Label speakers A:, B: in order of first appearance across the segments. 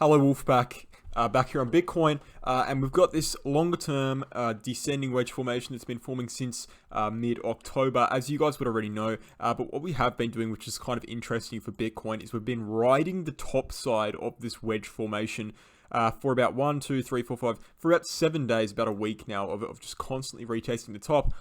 A: Hello, Wolfpack. Back here on Bitcoin, and we've got this longer-term descending wedge formation that's been forming since mid-October, as you guys would already know. But what we have been doing, which is kind of interesting for Bitcoin, is we've been riding the top side of this wedge formation for about 1, 2, 3, 4, 5, for about 7 days, about a week now of just constantly retesting the top.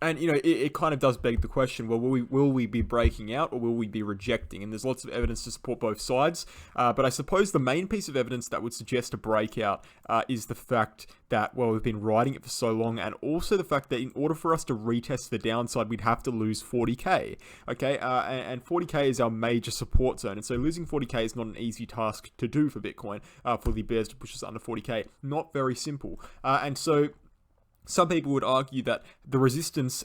A: And, you know, it kind of does beg the question, well, will we be breaking out or will we be rejecting? And there's lots of evidence to support both sides. But I suppose the main piece of evidence that would suggest a breakout is the fact that, well, we've been riding it for so long, and also the fact that in order for us to retest the downside, we'd have to lose 40k. Okay, and 40k is our major support zone. And so losing 40k is not an easy task to do for Bitcoin, for the bears to push us under 40k. Not very simple. And so some people would argue that the resistance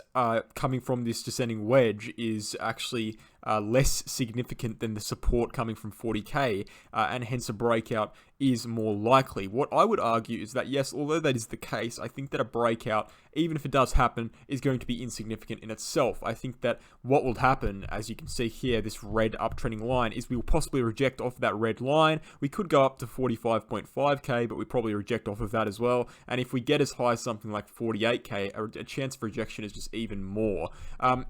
A: coming from this descending wedge is actually less significant than the support coming from 40k, and hence a breakout is more likely. What I would argue is that, yes, although that is the case, I think that a breakout, even if it does happen, is going to be insignificant in itself. I think that what will happen, as you can see here, this red uptrending line, is we will possibly reject off that red line. We could go up to 45.5k, but we probably reject off of that as well. And if we get as high as something like 48k, a chance of rejection is just even more.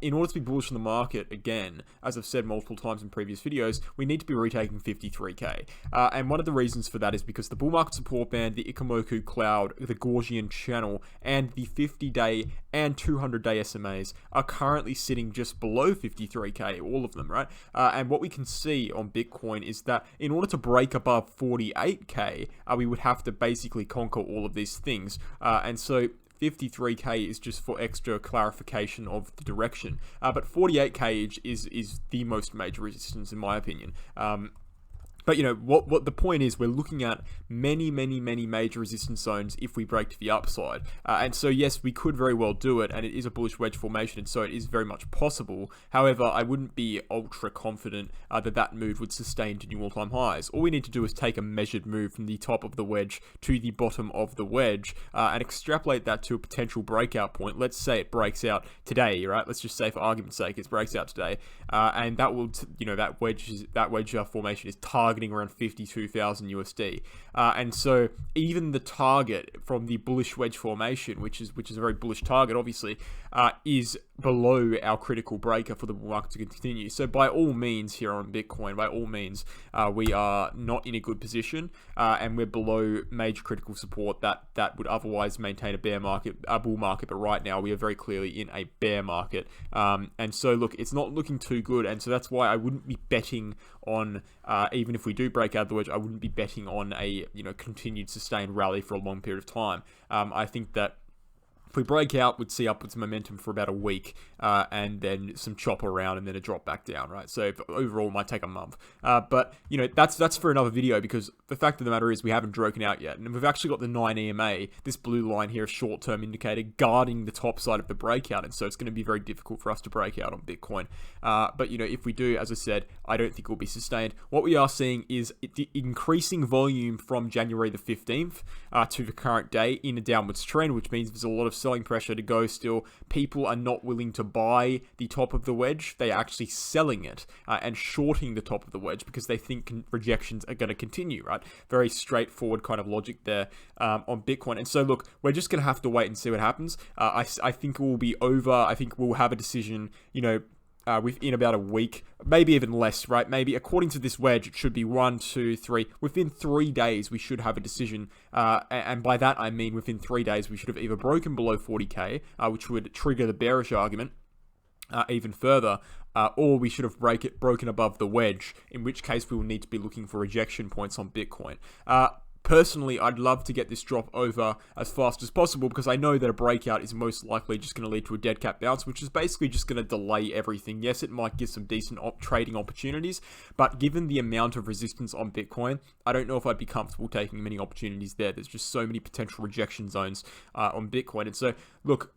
A: In order to be bullish in the market, again, as I've said multiple times in previous videos, we need to be retaking 53k. And one of the reasons for that is because the bull market support band, the Ichimoku cloud, the Gaussian channel, and the 50-day and 200-day SMAs are currently sitting just below 53k, all of them, right? And what we can see on Bitcoin is that in order to break above 48k, we would have to basically conquer all of these things. And so 53k is just for extra clarification of the direction. But 48k is the most major resistance in my opinion. But, you know, what the point is, we're looking at many major resistance zones if we break to the upside. And so, yes, we could very well do it, and it is a bullish wedge formation, and so it is very much possible. However, I wouldn't be ultra confident that move would sustain to new all-time highs. All we need to do is take a measured move from the top of the wedge to the bottom of the wedge, and extrapolate that to a potential breakout point. Let's say it breaks out today, right? Let's just say, for argument's sake, it breaks out today, and that will, that wedge formation is targeting around 52,000 USD, and so even the target from the bullish wedge formation, which is a very bullish target, obviously, is below our critical breaker for the bull market to continue. So by all means, here on Bitcoin, by all means, we are not in a good position, and we're below major critical support that would otherwise maintain a bull market. But right now, we are very clearly in a bear market, and so look, it's not looking too good, and so that's why I wouldn't be betting on, even if we do break out of the wedge, I wouldn't be betting on a continued sustained rally for a long period of time. I think that if we break out, we'd see upwards momentum for about a week, and then some chop around, and then a drop back down, right? So overall, it might take a month. But, that's for another video, because the fact of the matter is we haven't broken out yet. And we've actually got the 9 EMA, this blue line here, a short-term indicator, guarding the top side of the breakout. And so it's going to be very difficult for us to break out on Bitcoin. But, if we do, as I said, I don't think it will be sustained. What we are seeing is the increasing volume from January the 15th to the current day in a downwards trend, which means there's a lot of selling pressure to go still. People are not willing to buy the top of the wedge. They are actually selling it and shorting the top of the wedge because they think rejections are going to continue, right? Very straightforward kind of logic there on Bitcoin. And so, look, we're just going to have to wait and see what happens. I think it will be over. I think we'll have a decision, within about a week, maybe even less, right? Maybe according to this wedge, it should be 1, 2, 3. Within 3 days, we should have a decision. And by that, I mean within 3 days, we should have either broken below 40k, which would trigger the bearish argument even further, or we should have broken above the wedge, in which case we will need to be looking for rejection points on Bitcoin. Personally, I'd love to get this drop over as fast as possible, because I know that a breakout is most likely just going to lead to a dead cat bounce, which is basically just going to delay everything. Yes, it might give some decent trading opportunities, but given the amount of resistance on Bitcoin, I don't know if I'd be comfortable taking many opportunities there. There's just so many potential rejection zones on Bitcoin. And so, look,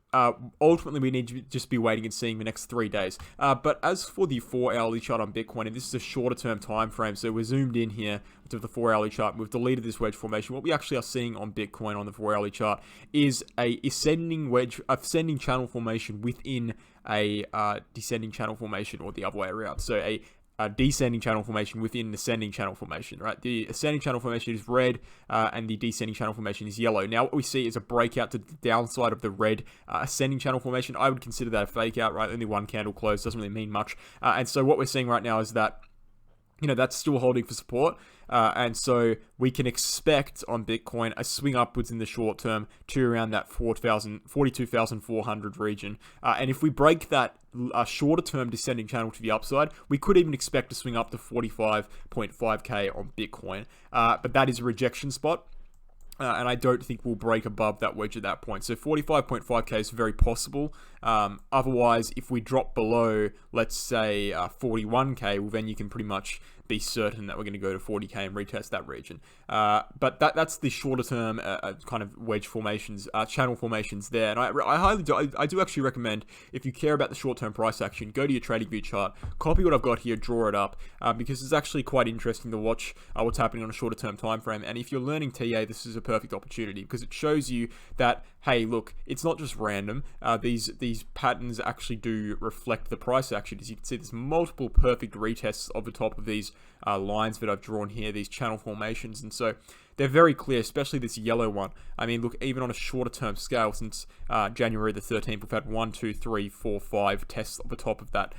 A: ultimately, we need to just be waiting and seeing the next 3 days. But as for the 4-hourly chart on Bitcoin, and this is a shorter term time frame, so we're zoomed in here to the 4-hourly chart. We've deleted this wedge formation. What we actually are seeing on Bitcoin on the 4-hourly chart is a ascending channel formation within a descending channel formation, or the other way around. So a descending channel formation within the ascending channel formation, right? The ascending channel formation is red, and the descending channel formation is yellow. Now, what we see is a breakout to the downside of the red ascending channel formation. I would consider that a fake out, right? Only one candle closed, doesn't really mean much. And so what we're seeing right now is that, that's still holding for support. And so we can expect on Bitcoin a swing upwards in the short term to around that 42,400 region. And if we break that shorter term descending channel to the upside, we could even expect to swing up to 45.5k on Bitcoin. But that is a rejection spot. And I don't think we'll break above that wedge at that point. So 45.5k is very possible. Otherwise, if we drop below, let's say 41k, well, then you can pretty much be certain that we're going to go to 40k and retest that region. But that's the shorter term kind of wedge formations, channel formations there. And I do actually recommend, if you care about the short term price action, go to your trading view chart, copy what I've got here, draw it up, because it's actually quite interesting to watch what's happening on a shorter term time frame. And if you're learning TA, this is a perfect opportunity, because it shows you that, hey, look, it's not just random. These patterns actually do reflect the price action. As you can see, there's multiple perfect retests of the top of these lines that I've drawn here, these channel formations. And so they're very clear, especially this yellow one. I mean, look, even on a shorter term scale, since January the 13th, we've had 1, 2, 3, 4, 5 tests at the top of that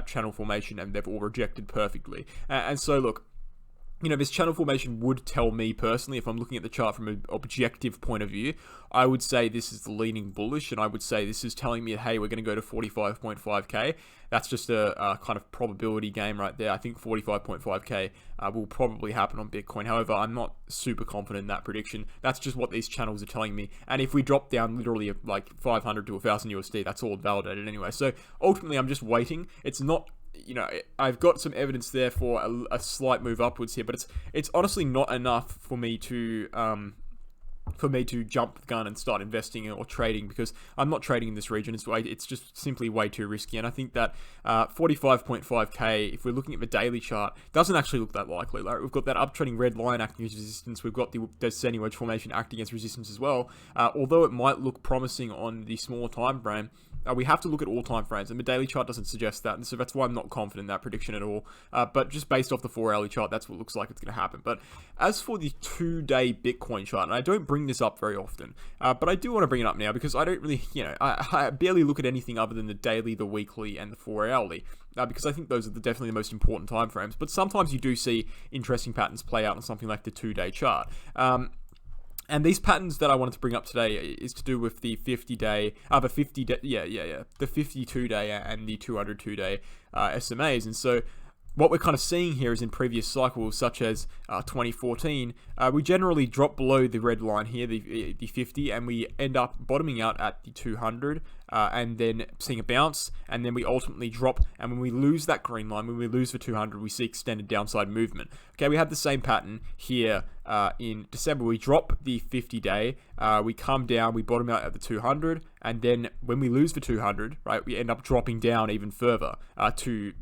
A: channel formation, and they've all rejected perfectly. And so, look, this channel formation would tell me personally, if I'm looking at the chart from an objective point of view, I would say this is leaning bullish, and I would say this is telling me, hey, we're going to go to 45.5k. That's just a kind of probability game right there. I think 45.5k will probably happen on Bitcoin. However, I'm not super confident in that prediction. That's just what these channels are telling me. And if we drop down literally like 500 to 1,000 USD, that's all validated anyway. So ultimately, I'm just waiting. It's not... I've got some evidence there for a slight move upwards here, but it's honestly not enough for me to jump the gun and start investing or trading, because I'm not trading in this region. It's just simply way too risky. And I think that 45.5k, if we're looking at the daily chart, doesn't actually look that likely. Like, we've got that uptrending red line acting as resistance. We've got the descending wedge formation acting as resistance as well. Although it might look promising on the smaller time frame, we have to look at all time frames, and the daily chart doesn't suggest that, and so that's why I'm not confident in that prediction at all. But just based off the 4-hourly chart, that's what it looks like it's going to happen. But as for the 2-day Bitcoin chart, and I don't bring this up very often, but I do want to bring it up now, because I don't really, I barely look at anything other than the daily, the weekly, and the 4-hourly. Because I think those are definitely the most important time frames. But sometimes you do see interesting patterns play out on something like the 2-day chart. And these patterns that I wanted to bring up today is to do with the 52-day and the 202-day SMAs. And so what we're kind of seeing here is in previous cycles, such as 2014, we generally drop below the red line here, the 50, and we end up bottoming out at the 200, and then seeing a bounce, and then we ultimately drop. And when we lose that green line, when we lose the 200, we see extended downside movement. Okay, we have the same pattern here in December. We drop the 50-day, we come down, we bottom out at the 200, and then when we lose the 200, right, we end up dropping down even further to,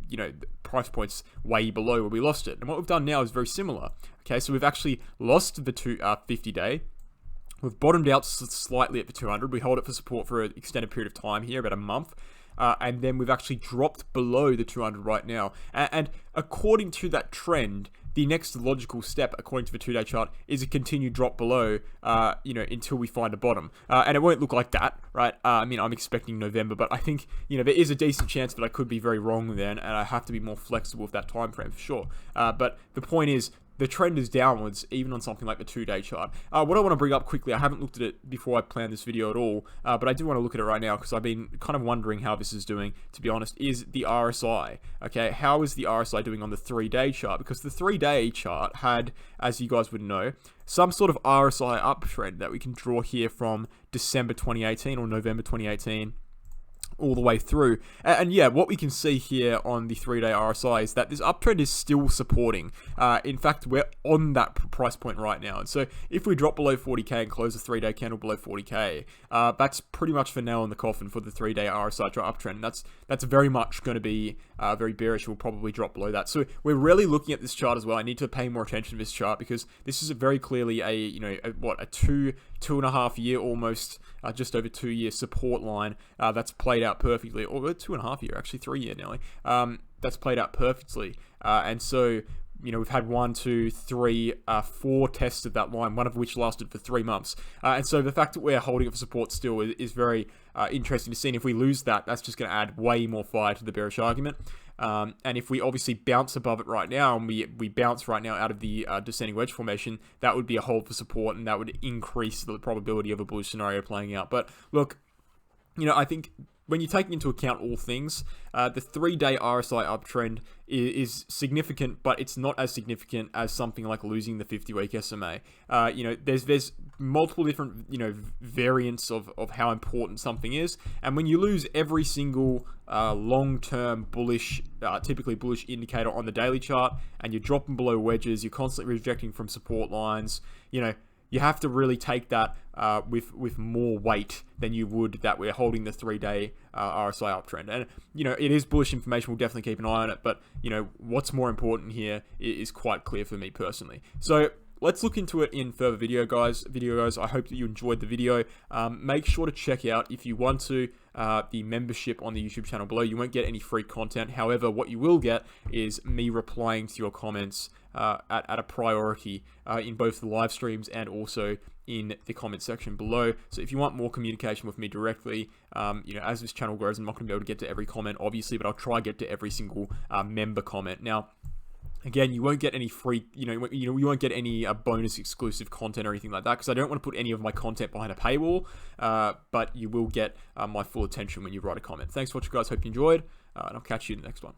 A: price points way below where we lost it. And what we've done now is very similar. Okay, so we've actually lost the 50-day. We've bottomed out slightly at the 200. We hold it for support for an extended period of time here, about a month. And then we've actually dropped below the 200 right now. And according to that trend, the next logical step, according to the 2-day chart, is a continued drop below, until we find a bottom. And it won't look like that, right? I'm expecting November, but I think, there is a decent chance that I could be very wrong then, and I have to be more flexible with that time frame for sure. But the point is, the trend is downwards, even on something like the 2-day chart. What I want to bring up quickly, I haven't looked at it before I planned this video at all, but I do want to look at it right now, because I've been kind of wondering how this is doing, to be honest, is the RSI. Okay, how is the RSI doing on the 3-day chart? Because the 3-day chart had, as you guys would know, some sort of RSI uptrend that we can draw here from December 2018 or November 2018. All the way through. And yeah, what we can see here on the 3-day RSI is that this uptrend is still supporting. In fact, we're on that price point right now. And so if we drop below 40k and close the 3-day candle below 40k, that's pretty much the nail in the coffin for the 3-day RSI uptrend. That's very much going to be very bearish. We'll probably drop below that. So we're really looking at this chart as well. I need to pay more attention to this chart, because this is very clearly a 2.5 year almost, just over 2 year support line that's played out perfectly, or 2.5 year, actually 3 year nearly. that's played out perfectly. And so, we've had 1, 2, 3, 4 tests of that line, one of which lasted for 3 months. And so the fact that we're holding it for support still is very interesting to see. And if we lose that, that's just going to add way more fire to the bearish argument. And if we obviously bounce above it right now, and we bounce right now out of the descending wedge formation, that would be a hold for support, and that would increase the probability of a bullish scenario playing out. But look, I think when you're taking into account all things, the 3-day RSI uptrend is significant, but it's not as significant as something like losing the 50-week SMA. There's multiple different, variants of how important something is. And when you lose every single long-term bullish, typically bullish indicator on the daily chart, and you're dropping below wedges, you're constantly rejecting from support lines, you have to really take that with more weight than you would that we're holding the 3-day RSI uptrend. And, it is bullish information. We'll definitely keep an eye on it. But, what's more important here is quite clear for me personally. So let's look into it in further video, guys. I hope that you enjoyed the video. Make sure to check out, if you want to, the membership on the YouTube channel below. You won't get any free content. However, what you will get is me replying to your comments at a priority in both the live streams and also in the comment section below. So if you want more communication with me directly, as this channel grows, I'm not going to be able to get to every comment, obviously, but I'll try to get to every single member comment. Now, again, you won't get any free, you won't get any bonus exclusive content or anything like that, because I don't want to put any of my content behind a paywall, but you will get my full attention when you write a comment. Thanks for watching, guys. Hope you enjoyed, and I'll catch you in the next one.